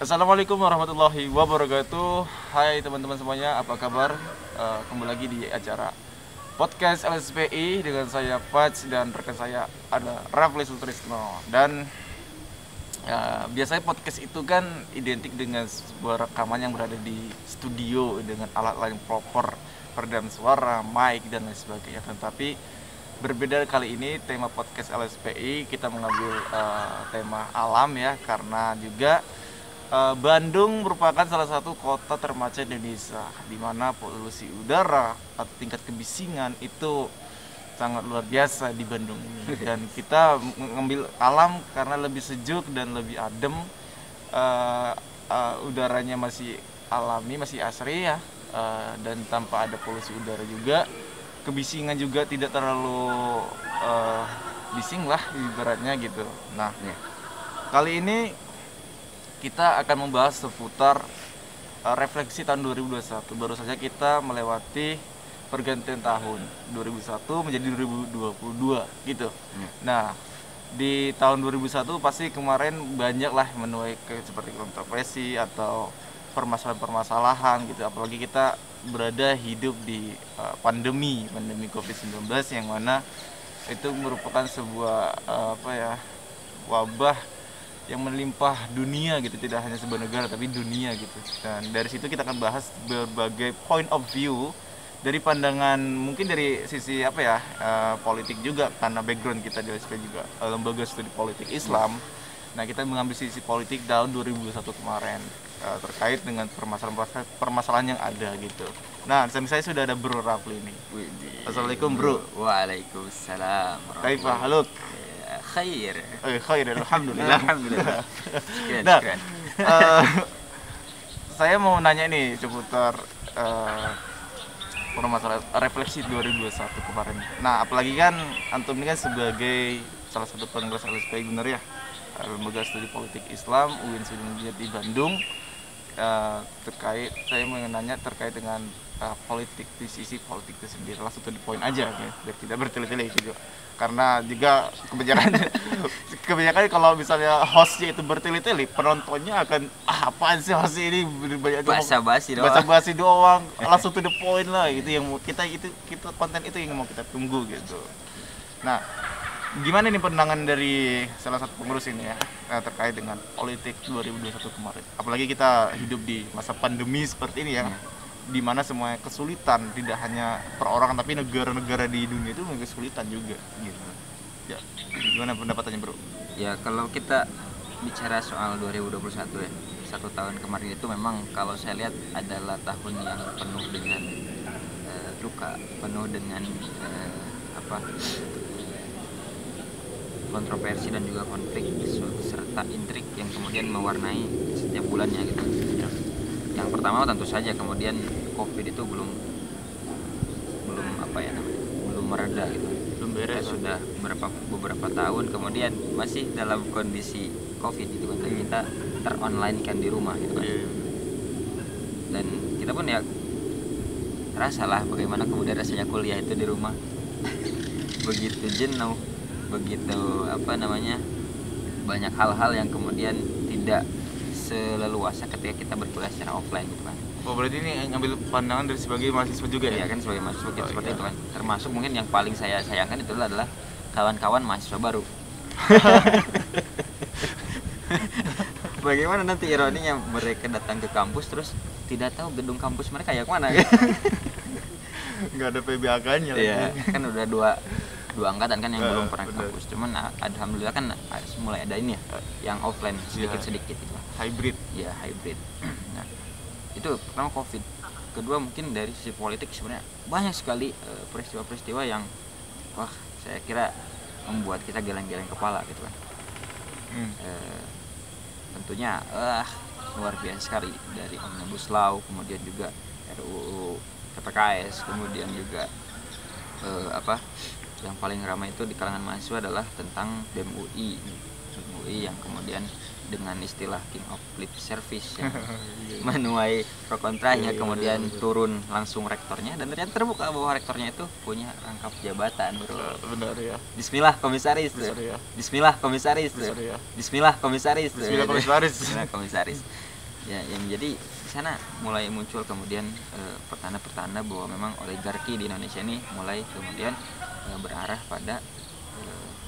Assalamualaikum warahmatullahi wabarakatuh. Hai teman-teman semuanya, apa kabar? Kembali lagi di acara podcast LSPI dengan saya Fats dan rekan saya ada Rafli Sutrisno. Dan biasanya podcast itu kan identik dengan sebuah rekaman yang berada di studio dengan alat yang proper, peredam suara, mic dan lain sebagainya. Tetapi berbeda kali ini tema podcast LSPI kita mengambil tema alam ya, karena juga Bandung merupakan salah satu kota termacet di Indonesia, di mana polusi udara atau tingkat kebisingan itu sangat luar biasa di Bandung ini. Dan kita mengambil alam karena lebih sejuk dan lebih adem, udaranya masih alami, masih asri ya, dan tanpa ada polusi udara juga. Kebisingan juga tidak terlalu bising lah ibaratnya gitu. Nah, kali ini kita akan membahas seputar refleksi tahun 2021. Baru saja kita melewati pergantian tahun 2001 menjadi 2022 gitu. Nah, di tahun 2001 pasti kemarin banyak lah menuai seperti kontroversi atau permasalahan-permasalahan gitu. Apalagi kita berada hidup di pandemi COVID-19 yang mana itu merupakan sebuah wabah yang melimpah dunia gitu, tidak hanya sebuah negara tapi dunia gitu. Dan dari situ kita akan bahas berbagai point of view dari pandangan mungkin dari sisi politik juga, karena background kita di OSP juga lembaga studi politik Islam. Nah, kita mengambil sisi politik tahun 2021 kemarin terkait dengan permasalahan yang ada gitu. Nah, di samping saya sudah ada Bro Rafli ini. Assalamualaikum Bro. Waalaikumsalam. Kaifa haluk? Khair. Khair, alhamdulillah. Alhamdulillah. Nah, saya mau nanya nih seputar permasalahan refleksi 2021 kemarin. Nah, apalagi kan antum ini kan sebagai salah satu pengurus LSPI bener ya, lembaga studi politik Islam UIN di Bandung. Saya mau nanya terkait dengan politik, di sisi politik itu sendiri, langsung to the point aja ya, biar tidak bertele-tele gitu. Karena juga kebanyakan kalau misalnya hostnya itu bertele-tele, penontonnya akan apaan sih host ini, banyak basa-basi doang, langsung to the point lah gitu. Yang kita konten itu yang mau kita tunggu gitu. Nah, gimana nih pandangan dari salah satu pengurus ini ya terkait dengan politik 2021 kemarin? Apalagi kita hidup di masa pandemi seperti ini ya, di mana semuanya kesulitan, tidak hanya perorangan tapi negara-negara di dunia itu kesulitan juga gitu. Ya, gimana pendapatannya Bro? Ya, kalau kita bicara soal 2021 ya, satu tahun kemarin itu memang kalau saya lihat adalah tahun yang penuh dengan duka, penuh dengan kontroversi dan juga konflik serta intrik yang kemudian mewarnai setiap bulannya gitu. Yang pertama tentu saja kemudian COVID itu belum mereda gitu. Belum beres. Sudah beberapa tahun kemudian masih dalam kondisi COVID gitu kan. Kita teronline kan di rumah gitu kan. Dan kita pun ya rasalah bagaimana kemudian rasanya kuliah itu di rumah. Begitu jenuh, begitu banyak hal-hal yang kemudian tidak seleluasa ketika kita berkuliah secara offline gitu kan. Oh, berarti ini ngambil pandangan dari sebagai mahasiswa juga ya? Iya kan, sebagai mahasiswa kita seperti itu kan. Termasuk mungkin yang paling saya sayangkan itu adalah kawan-kawan mahasiswa baru. Bagaimana nanti ironinya mereka datang ke kampus terus tidak tahu gedung kampus mereka yang mana kan? Nggak ada PBAK-nya lagi. Iya, kan udah dua angkatan kan yang belum pernah ke kampus. Cuman alhamdulillah kan mulai ada ini ya, yang offline sedikit-sedikit gitu. Hybrid. Ya, hybrid. Nah, itu pertama COVID. Kedua mungkin dari sisi politik sebenarnya banyak sekali peristiwa-peristiwa yang saya kira membuat kita geleng-geleng kepala gitu kan. Tentunya luar biasa sekali, dari Omnibus Law, kemudian juga RUU PPKS, kemudian juga yang paling ramai itu di kalangan mahasiswa adalah tentang BEM UI yang kemudian dengan istilah King of Lip Service yang menuai pro kontranya, kemudian turun langsung rektornya, dan ternyata terbuka bahwa rektornya itu punya rangkap jabatan, bro. Benar ya. Bismillah komisaris. Benar ya. Bismillah komisaris. Benar ya. Bismillah komisaris. Bismillah komisaris. Bismillah komisaris. Ya, yang jadi di sana mulai muncul kemudian pertanda-pertanda bahwa memang oligarki di Indonesia ini mulai kemudian berarah pada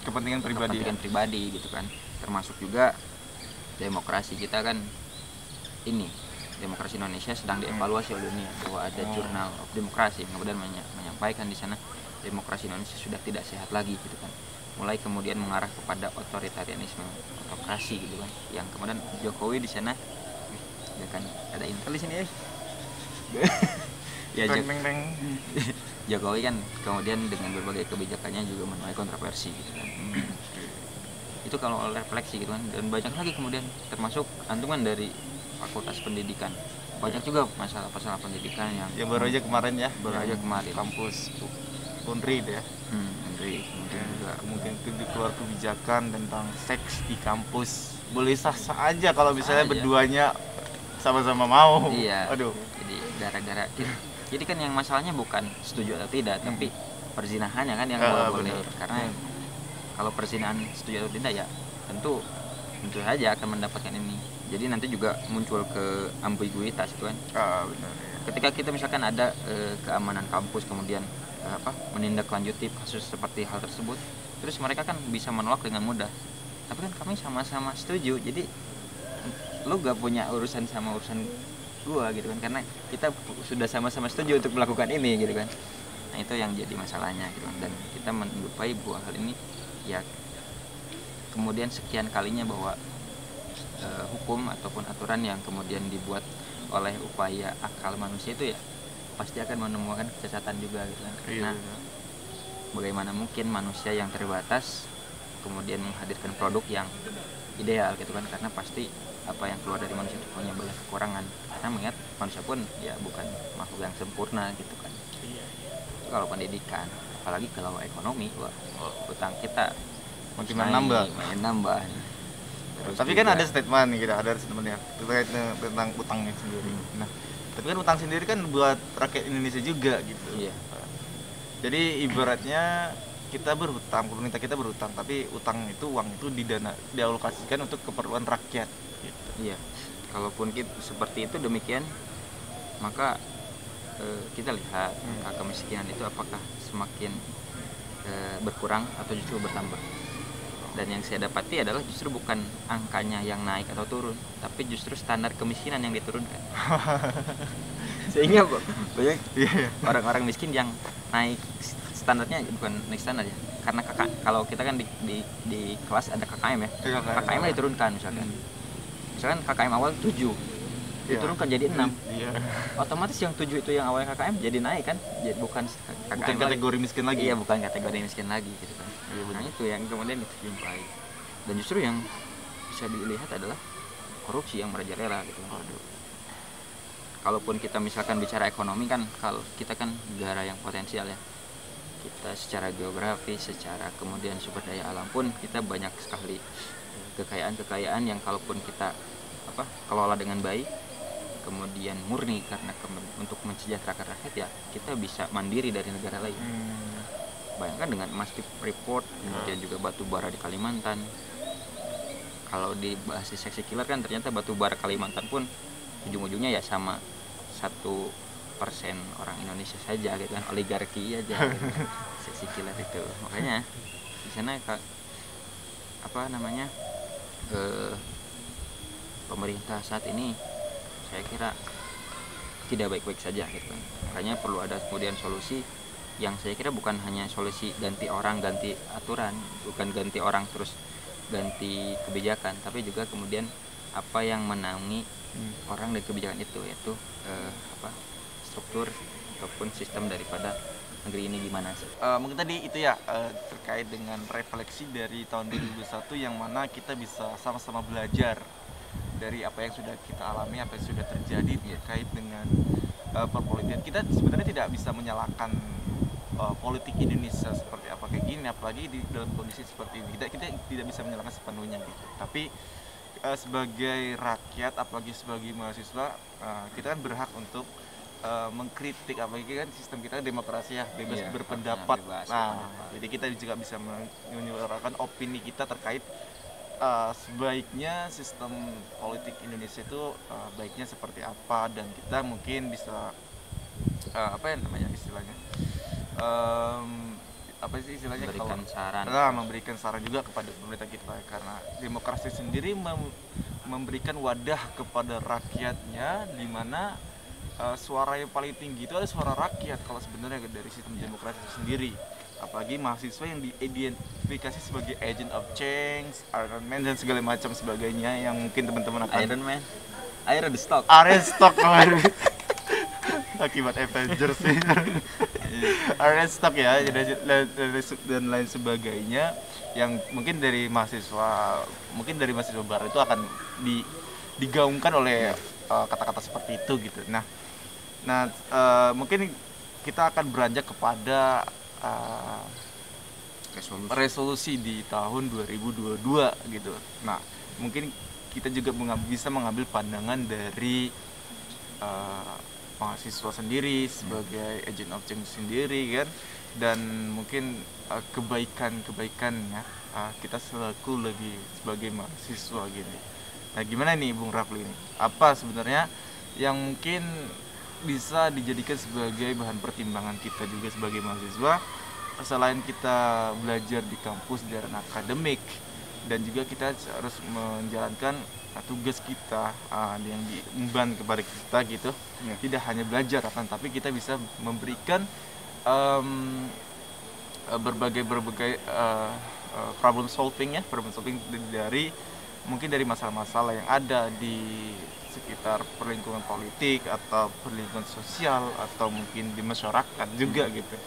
kepentingan pribadi kepentingan pribadi gitu kan. Termasuk juga demokrasi kita kan, ini demokrasi Indonesia sedang dievaluasi oleh dunia, bahwa ada Journal of Democracy yang kemudian menyampaikan di sana demokrasi Indonesia sudah tidak sehat lagi gitu kan, mulai kemudian mengarah kepada otoritarianisme, autokrasi gitu kan, yang kemudian Jokowi di sana ya kan, ada intel di sini ya Jokowi kan kemudian dengan berbagai kebijakannya juga menuai kontroversi gitu kan. Itu kalau refleksi gitu kan, dan banyak lagi kemudian termasuk antungan dari fakultas pendidikan, banyak juga masalah pendidikan yang baru aja kemarin kampus Unri itu ya. Unri kemudian juga mungkin keluar kebijakan tentang seks di kampus, boleh sah-sah aja kalau misalnya berduanya sama-sama mau. Iya. Aduh. Jadi gara-gara jadi kan yang masalahnya bukan setuju atau tidak, tapi perzinahannya kan yang boleh. Karena kalau perzinahan setuju atau tidak ya tentu saja akan mendapatkan ini. Jadi nanti juga muncul ke ambiguitas itu kan. Benar, ya. Ketika kita misalkan ada keamanan kampus kemudian menindaklanjuti kasus seperti hal tersebut, terus mereka kan bisa menolak dengan mudah. Tapi kan kami sama-sama setuju, jadi lo gak punya urusan sama urusan gua gitu kan, karena kita sudah sama-sama setuju untuk melakukan ini gitu kan. Nah itu yang jadi masalahnya gitu kan, dan kita menjumpai bahwa hal ini ya kemudian sekian kalinya bahwa hukum ataupun aturan yang kemudian dibuat oleh upaya akal manusia itu ya pasti akan menemukan kecacatan juga gitu kan. Karena bagaimana mungkin manusia yang terbatas kemudian menghadirkan produk yang ideal gitu kan, karena pasti apa yang keluar dari manusia itu punya banyak kekurangan, karena mengingat manusia pun ya bukan makhluk yang sempurna gitu kan. Kalau pendidikan, apalagi kalau ekonomi, wah utang kita makin nambah. Terus tapi juga, kan ada statement nih, ada statementnya terkait tentang utangnya sendiri. Nah, tapi kan utang sendiri kan buat rakyat Indonesia juga gitu. Iya. Jadi ibaratnya kita berhutang, pemerintah kita berhutang, tapi utang itu, uang itu dialokasikan untuk keperluan rakyat gitu. Iya. Kalaupun seperti itu demikian, maka kita lihat angka kemiskinan itu apakah semakin berkurang atau justru bertambah. Dan yang saya dapati adalah justru bukan angkanya yang naik atau turun, tapi justru standar kemiskinan yang diturunkan. Sehingga banyak orang-orang miskin yang naik standarnya, bukan naik standar ya, karena kalau kita kan di kelas ada KKM ya, KKM diturunkan misalkan KKM awal 7 diturunkan jadi 6, otomatis yang 7 itu yang awalnya KKM jadi naik kan, jadi bukan kategori miskin lagi. Iya, bukan kategori miskin lagi gitu kan. Nah itu yang kemudian kita jumpai, dan justru yang bisa dilihat adalah korupsi yang merajalela gitu. Kalaupun kita misalkan bicara ekonomi kan, kalau kita kan negara yang potensial ya, kita secara geografi, secara kemudian sumber daya alam pun kita banyak sekali kekayaan yang kalaupun kita kelola dengan baik, kemudian murni karena untuk mensejahterakan rakyat ya, kita bisa mandiri dari negara lain. Bayangkan dengan emas di Freeport, kemudian juga batu bara di Kalimantan. Kalau dibahas di seksi killer kan ternyata batu bara Kalimantan pun ujung-ujungnya ya sama 1% orang Indonesia saja gitu kan, oligarki aja gitu. Seksi killer itu. Makanya di sana pemerintah saat ini saya kira tidak baik-baik saja gitu kan. Makanya perlu ada kemudian solusi yang saya kira bukan hanya solusi ganti orang, ganti aturan, bukan ganti orang terus ganti kebijakan, tapi juga kemudian apa yang menaungi orang dan kebijakan itu, yaitu struktur ataupun sistem daripada negeri ini gimana sih. Mungkin tadi itu ya terkait dengan refleksi dari tahun 2021 yang mana kita bisa sama-sama belajar dari apa yang sudah kita alami, apa yang sudah terjadi terkait dengan perpolitikan. Kita sebenarnya tidak bisa menyalahkan politik Indonesia seperti apa kayak gini, apalagi di dalam kondisi seperti ini. Kita tidak bisa menyalahkan sepenuhnya gitu. Tapi sebagai rakyat, apalagi sebagai mahasiswa, kita kan berhak untuk mengkritik, apalagi kan sistem kita demokrasi ya, bebas berpendapat. Jadi kita juga bisa menyuarakan opini kita terkait sebaiknya sistem politik Indonesia itu baiknya seperti apa, dan kita mungkin bisa apa ya namanya istilahnya, apa sih istilahnya, Memberikan saran. memberikan saran juga kepada pemerintah kita, karena demokrasi sendiri memberikan wadah kepada rakyatnya, di mana suara yang paling tinggi itu adalah suara rakyat kalau sebenarnya dari sistem demokrasi itu sendiri. Apalagi mahasiswa yang diidentifikasi sebagai agent of change, Iron Man dan segala macam sebagainya, yang mungkin teman-teman akan Iron Man, Iron Stock. Iron Stock kemarin akibat Avengers sih. Iron Stock ya, dan lain sebagainya, yang mungkin dari mahasiswa barat itu akan digaungkan oleh kata-kata seperti itu gitu. Nah, mungkin kita akan beranjak kepada resolusi di tahun 2022 gitu. Nah, mungkin kita juga bisa mengambil pandangan dari mahasiswa sendiri sebagai agent of change sendiri kan, dan mungkin kebaikan-kebaikannya kita selaku sebagai mahasiswa gini. Nah, gimana nih Bung Rafli ini? Apa sebenarnya yang mungkin bisa dijadikan sebagai bahan pertimbangan kita juga sebagai mahasiswa, selain kita belajar di kampus di arena akademik, dan juga kita harus menjalankan tugas kita yang diemban kepada kita gitu. Tidak hanya belajar kan, tapi kita bisa memberikan berbagai problem solving dari mungkin dari masalah-masalah yang ada di sekitar perlingkungan politik atau perlingkungan sosial atau mungkin di masyarakat juga gitu.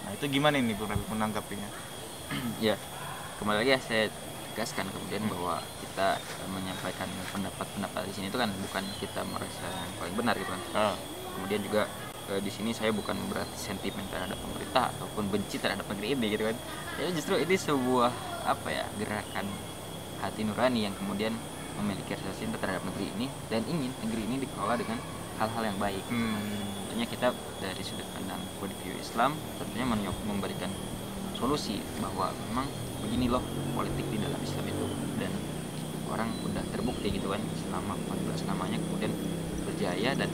Nah, itu gimana ini Bung Rabi menanggapinya? Ya, kembali lagi ya saya tegaskan kemudian bahwa kita menyampaikan pendapat di sini itu kan bukan kita merasa yang paling benar gitu kan. Kemudian juga di sini saya bukan berarti sentimen terhadap pemerintah ataupun benci terhadap negeri ini gitu kan. Ya justru ini sebuah gerakan hati nurani yang kemudian memiliki rasa cinta terhadap negeri ini dan ingin negeri ini dikelola dengan hal-hal yang baik. Tentunya kita dari sudut pandang worldview Islam tentunya memberikan solusi bahwa memang begini loh politik di dalam Islam itu, dan orang udah terbukti gitu kan selama 14 lamanya kemudian berjaya, dan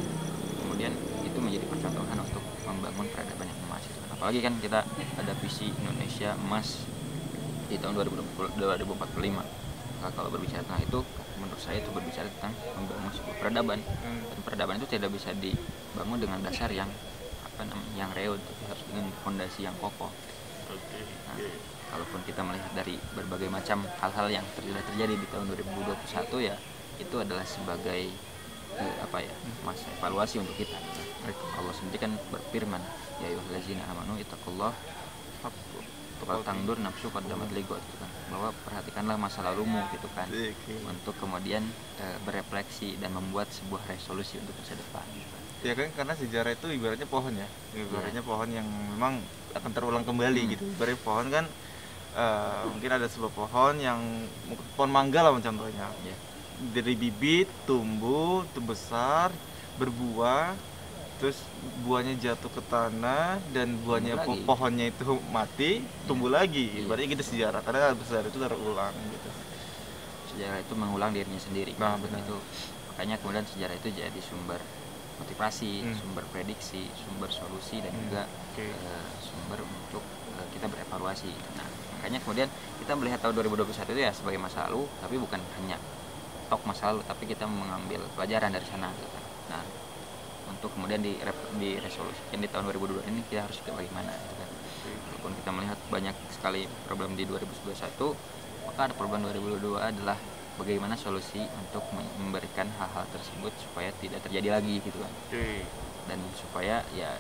kemudian itu menjadi percontohan untuk membangun peradaban yang emas gitu kan. Apalagi kan kita ada visi Indonesia emas di tahun 2045. Nah, kalau berbicara tentang itu, menurut saya itu berbicara tentang membangun sebuah peradaban. Dan peradaban itu tidak bisa dibangun dengan dasar yang yang reot, tapi harus dengan fondasi yang kokoh. Nah, kalaupun kita melihat dari berbagai macam hal-hal yang terjadi di tahun 2021 ya, itu adalah sebagai masa evaluasi untuk kita. Allah sendiri kan berfirman, ya ayyuhallazina amanu ittaqullah wal tangdur nafsu qaddamat ligot gitu kan, bahwa perhatikanlah masa lalumu gitu kan, untuk kemudian berefleksi dan membuat sebuah resolusi untuk masa depan gitu. Ya kan, karena sejarah itu ibaratnya pohon ya, ibaratnya pohon yang memang akan terulang kembali gitu. Ibaratnya pohon kan mungkin ada sebuah pohon yang pohon mangga lah contohnya, dari bibit tumbuh besar berbuah, terus buahnya jatuh ke tanah dan buahnya pohonnya itu mati, tumbuh lagi. Ibaratnya gitu sejarah, karena sejarah itu terulang gitu. Sejarah itu mengulang dirinya sendiri. Nah, benar. Itu makanya kemudian sejarah itu jadi sumber motivasi, sumber prediksi, sumber solusi, dan juga sumber untuk kita berevaluasi. Nah, makanya kemudian kita melihat tahun 2021 itu ya sebagai masa lalu, tapi bukan hanya masa lalu, tapi kita mengambil pelajaran dari sana gitu kan. Nah, untuk kemudian diresolusikan di tahun 2022 ini kita harus bagaimana gitu kan. Walaupun kita melihat banyak sekali problem di 2021, maka ada problem 2022 adalah bagaimana solusi untuk memberikan hal-hal tersebut supaya tidak terjadi lagi gitu kan. Dan supaya ya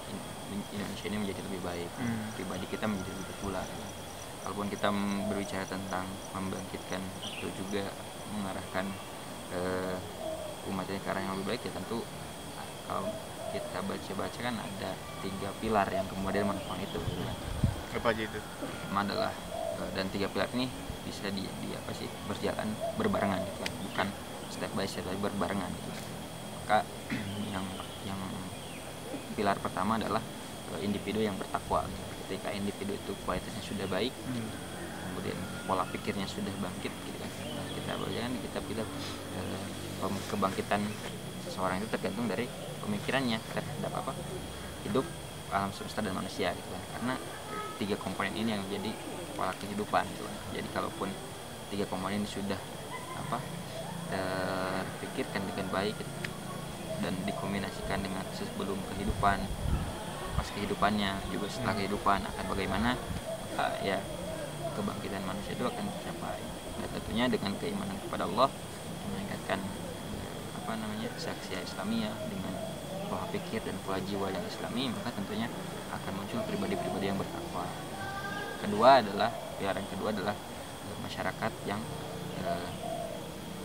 Indonesia ini menjadi lebih baik, pribadi kita menjadi lebih pula gitu. Walaupun kita berbicara tentang membangkitkan atau juga mengarahkan umat ini ke arah yang lebih baik, ya tentu kalau kita baca-baca kan ada 3 pilar yang kemudian menopang itu gitu kan. Apa aja itu? Adalah dan 3 pilar ini bisa berjalan berbarengan gitu kan, bukan step by step tapi berbarengan gitu. Maka yang pilar pertama adalah individu yang bertakwa gitu. Ketika individu itu kualitasnya sudah baik, kemudian pola pikirnya sudah bangkit gitu kan, kita bagaimana di kitab kebangkitan seseorang itu tergantung dari pemikirannya terhadap apa hidup, alam semesta dan manusia gitu kan. Karena 3 komponen ini yang menjadi pola kehidupan gitu kan. Jadi kalaupun 3 komponen ini sudah apa terpikirkan dengan baik gitu, dan dikombinasikan dengan sebelum kehidupan, pas kehidupannya juga setelah kehidupan akan bagaimana, maka ya kebangkitan manusia itu akan tercapai. Dan tentunya dengan keimanan kepada Allah, meningkatkan kesaksian Islamiyah dengan pola pikir dan pola jiwa yang Islami, maka tentunya akan muncul pribadi-pribadi yang bertakwa. Pilar yang kedua adalah masyarakat yang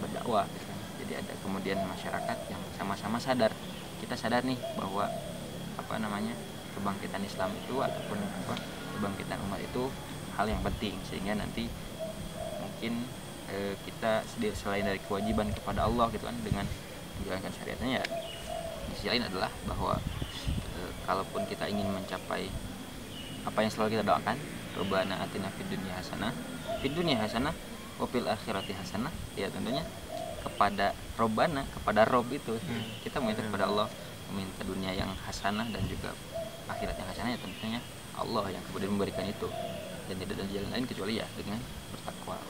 berdakwah gitu kan. Jadi ada kemudian masyarakat yang sama-sama sadar, kita sadar nih bahwa kebangkitan Islam itu ataupun kebangkitan umat itu hal yang penting, sehingga nanti mungkin kita selain dari kewajiban kepada Allah gitu kan dengan menjalankan syariatnya, ya di sisi lain adalah bahwa kalaupun kita ingin mencapai apa yang selalu kita doakan, Rabbana atina fid dunya hasanah wa fil akhirati hasanah, ya tentunya kepada Rabbana, kepada Rob itu kita meminta kepada Allah, meminta dunia yang hasanah dan juga akhirat yang hasanah, ya tentunya Allah yang kemudian memberikan itu, dan tidak ada jalan lain kecuali ya dengan bertakwa.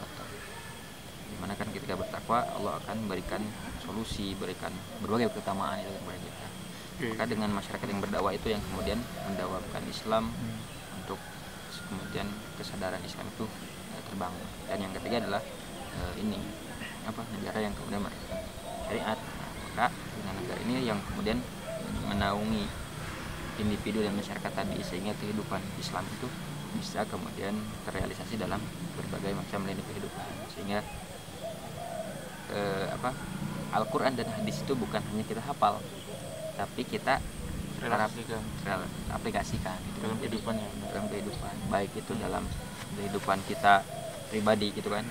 Dimana kan ketika bertakwa Allah akan berikan solusi, berikan berbagai keutamaan itu kepada kita. Maka dengan masyarakat yang berdakwah itu yang kemudian mendakwakan Islam untuk kemudian kesadaran Islam itu terbangun. Dan yang ketiga adalah negara yang kemudian menerapkan syariat. Maka dengan negara ini yang kemudian menaungi individu dan masyarakat tadi, sehingga kehidupan Islam itu bisa kemudian terrealisasi dalam berbagai macam lini kehidupan. Sehingga Al-Quran dan hadis itu bukan hanya kita hafal, tapi kita aplikasikan gitu. Dalam kehidupannya, dalam kehidupan, baik itu dalam kehidupan kita pribadi gitu kan,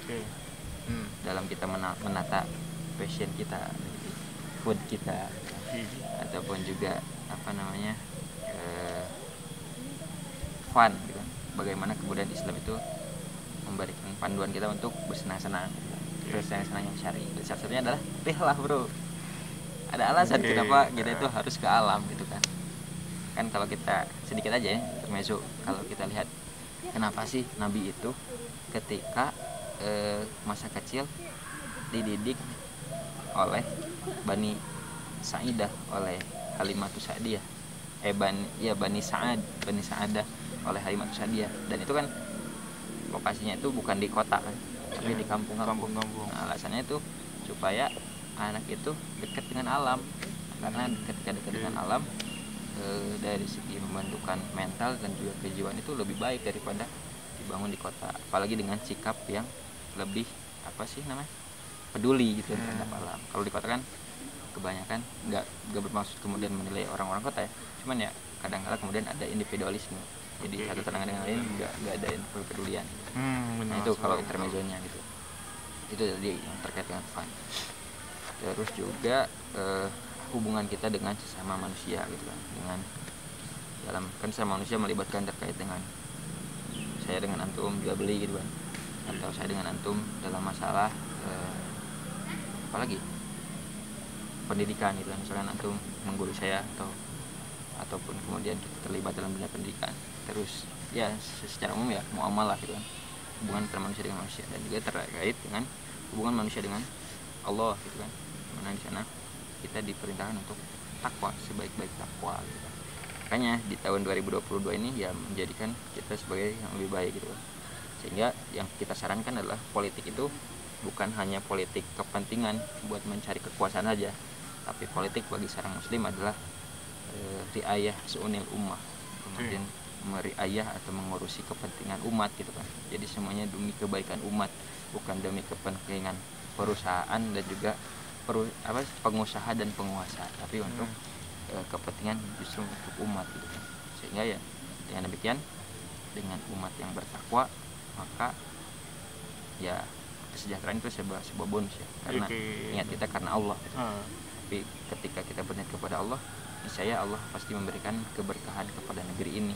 dalam kita menata passion kita, food kita, ataupun juga fun gitu kan. Bagaimana kemudian Islam itu memberikan panduan kita untuk bersenang-senang, bersenang-senang yang syar'i. Dan salah satunya adalah rihlah bro, ada alasan kenapa kita itu harus ke alam gitu kan. Kan kalau kita sedikit aja ya intermezzo, kalau kita lihat kenapa sih Nabi itu ketika masa kecil dididik oleh Bani Sa'idah, oleh Halimatus Sa'diyah, Bani Sa'adah oleh Halimatus Sa'diyah, dan itu kan lokasinya itu bukan di kota kan, tapi di kampung-kampung. Nah, alasannya itu supaya anak itu dekat dengan alam, karena ketika dekat dengan alam dari segi membentukkan mental dan juga kejiwaan itu lebih baik daripada dibangun di kota, apalagi dengan sikap yang lebih peduli gitu terhadap alam. Kalau di kota kan kebanyakan nggak bermaksud kemudian menilai orang-orang kota ya, cuman ya kadang-kadang kemudian ada individualisme, jadi satu terang dengan lain nggak ada kepedulian gitu. Nah itu kalau intermezzonya gitu, itu jadi yang terkait dengan fun. Terus juga hubungan kita dengan sesama manusia gitu kan, dengan dalam kan sesama manusia melibatkan terkait dengan saya dengan antum jual beli gitu kan, atau saya dengan antum dalam masalah apalagi pendidikan gitu kan, misalkan antum mengguru saya ataupun kemudian kita terlibat dalam dunia pendidikan. Terus ya secara umum ya muamalah gitu kan, hubungan antara manusia dengan manusia, dan juga terkait dengan hubungan manusia dengan Allah gitu kan, mana di sana kita diperintahkan untuk takwa, sebaik-baik takwa gitu kan. Makanya di tahun 2022 ini ya menjadikan kita sebagai yang lebih baik gitu kan. Sehingga yang kita sarankan adalah politik itu bukan hanya politik kepentingan buat mencari kekuasaan saja, tapi politik bagi seorang muslim adalah riayah seunil ummah, kemudian meriayah atau mengurusi kepentingan umat gitu kan. Jadi semuanya demi kebaikan umat, bukan demi kepentingan perusahaan dan juga pengusaha dan penguasa, tapi untuk kepentingan justru untuk umat gitu kan. Sehingga ya dengan demikian, dengan umat yang bertakwa, maka ya kesejahteraan itu sebuah bonus ya, karena niat kita karena Allah gitu. Tapi ketika kita berniat kepada Allah, niscaya Allah pasti memberikan keberkahan kepada negeri ini.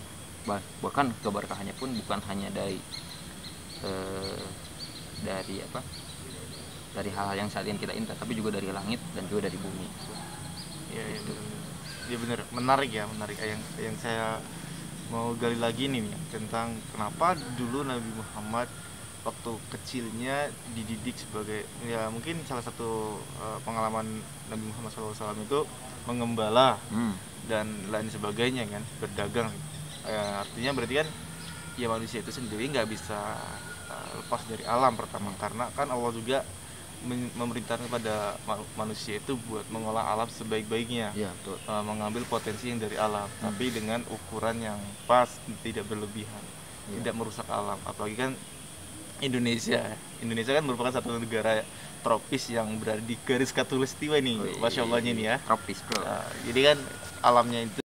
Bahkan keberkahannya pun bukan hanya dari dari hal-hal yang saat ini kita inta, tapi juga dari langit dan juga dari bumi. Iya, iya, bener. Ya bener, menarik yang saya mau gali lagi nih tentang kenapa dulu Nabi Muhammad waktu kecilnya dididik sebagai, ya mungkin salah satu pengalaman Nabi Muhammad SAW itu mengembala dan lain sebagainya kan, berdagang. Artinya berarti kan ya manusia itu sendiri nggak bisa lepas dari alam pertama, karena kan Allah juga memerintahkan kepada manusia itu buat mengolah alam sebaik-baiknya, Iya, betul. mengambil potensi yang dari alam, tapi dengan ukuran yang pas, tidak berlebihan, tidak merusak alam. Apalagi kan Indonesia kan merupakan satu negara tropis yang berada di garis khatulistiwa nih, masya Allahnya nih ya, Tropis bro. jadi kan alamnya itu